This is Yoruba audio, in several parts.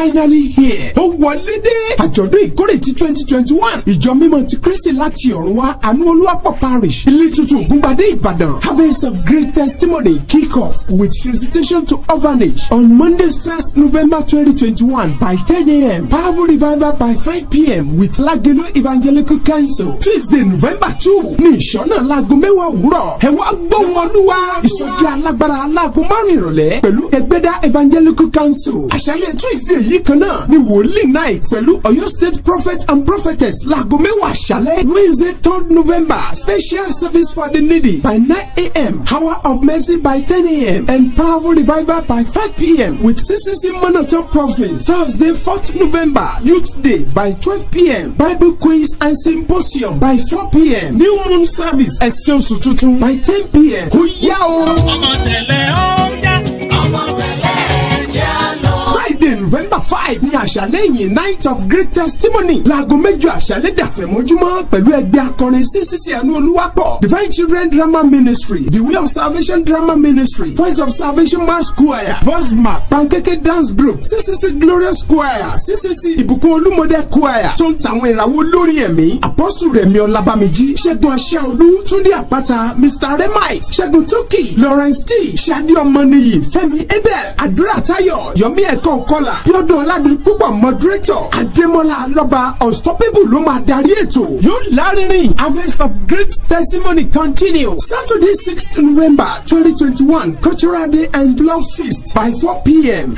finally here. Ó wọlé dé. Àjọ̀dún ìkórè ti 2021. Ìjọ mímọ́ ti Kristi láti ọ̀run wá Anuoluwapo Parish Ilé Tuntun Ògúngbadé Ibadan. Harvest of Great Testimony kick off with visitation to orphanage on Monday 1st November 2021 by 10 a.m. Powerful revival by 5 p.m. with Lagelu Evangelical Council. Tuesday November 2 ní ìṣọ́nà láago mẹ́wàá òwúrọ̀. Ẹ wá gbóhùn Olúwa. Ìsọjí alágbára láago márùn-ún ìrọ̀lẹ́ pẹ̀lú Ẹgbẹ́dá Evangelical Council. Àṣálẹ́ Tuesday yìí kan náà ní Wòlíì night pẹ̀lú Ọ̀yọ́ State Prophet and Prophetess láago mẹ́wàá àṣálẹ́. Wednesday 3rd November special service for the needy by 9 a.m. Hour of Mercy by 10 a.m. and Powerful Revival by 5 p.m. with CCC Monitor Prophets. Thursday 4th November Youth Day by 12 p.m. Bible quiz and symposium by 4 p.m. New Moon service ẹ̀sìn oṣù tuntun by 10 p.m. Ó yá o. Ọmọ ṣẹlẹ̀ ó yá. Ọmọ ṣẹlẹ̀ jẹ́ lọ. Friday November 5 ní àṣálẹ́ yìí night of great testimony. Láago mẹ́jọ àṣálẹ́ dàfẹ̀mọ́júmọ́ pẹ̀lú ẹgbẹ́ akọrin CCC Anuoluwapo Divine Children Drama Ministry, The Way of Salvation Drama Ministry, Voice of Salvation Mass Choir, Vosma Pankeke Dance Group, CCC Glorious Choir, CCC Ìbùkún Olúmọdé Choir tó ń tàwọn ìràwọ̀ lórí ẹ̀mí. Apostle Rẹ̀mí Ọlábàmíjì, Ṣẹ́gun Aṣáolú, Túndé Àpáta, Mr. Remite, Ṣẹ́gun Tókì, Lawrence T, Ṣadé Ọmọnìyí, Fẹ́mi Abel, Àdúrà Táyọ̀, Yomi Ẹ̀kọ́ Kọ́lá, Bíọ́dún Ọládùúgbò moderator, Adémọ́lá Alọ́ba Unstoppable ló máa darí ètò. Yóò lárinrin. Harvest of Great Testimony continue. Saturday 6th November 2021 Cultural Day and Love Feast by 4 p.m.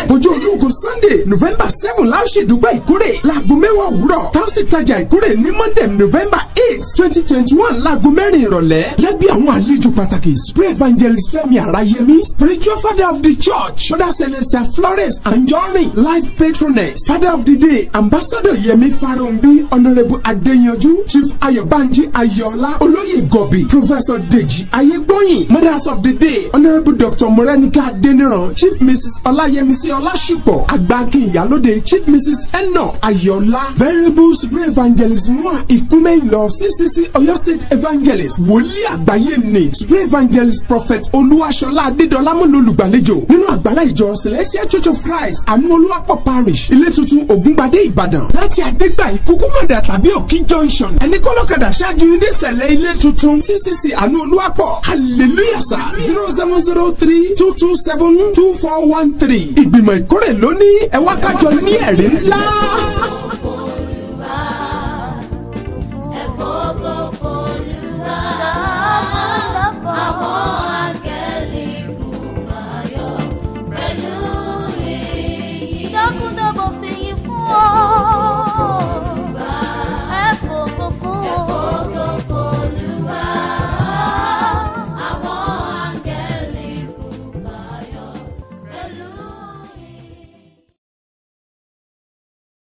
Ọjọ́ ológo Sunday November 7 láṣẹ̀dúgbà ìkórè láago mẹ́wàá òwúrọ̀. Táwọn ìtajà ìkórè ní Monday November 8 2021 láago mẹ́rin ìrọ̀lẹ́. Lẹ́bí àwọn àlejò pàtàkì Spray Evangelist Fẹ́mi Àráyẹmí, Spiritual Father of the Church, Mother Celestia Flores Anjorin, Life Patroness, Father of the Day, Ambassador Yemi Farombi, Honorable Adeyanju, Chief Ayobanji Ayola, Olóyè Gobi, Professor Deji Ayegboyin, Mothers of the Day, Honorable Dr. Morenika Adeniran, Chief Mrs. Olayemisi Olasupo, Agbakin Iyalode, Chief Mrs. Eno Ayola, Venerable Supreme Evangelist Noah Ikumeilo, CCC Oyo State Evangelist, Wòlíì àgbáyé ni Supreme Evangelist Prophet Olúwaṣọlá Adédọlámú lolùgbàlejò nínú àgbàlá ìjọ Celestial Church of Christ Anuoluwapo Parish Ilé Tuntun Ògúngbadé Ìbàdàn láti Adégbàyí Kúkúmọ̀dà tàbí Òkín Junction. Ẹni kọ́lọ́kadà ṣáájú ilé ìṣẹ̀lẹ̀ Ilé Tuntun CCC Anuoluwapo. Hallelujah sir. 0703-227-2413. Ìgbìmọ̀ ìkórè lónìí ẹ wá kájọ ní ẹ̀rí ńlá.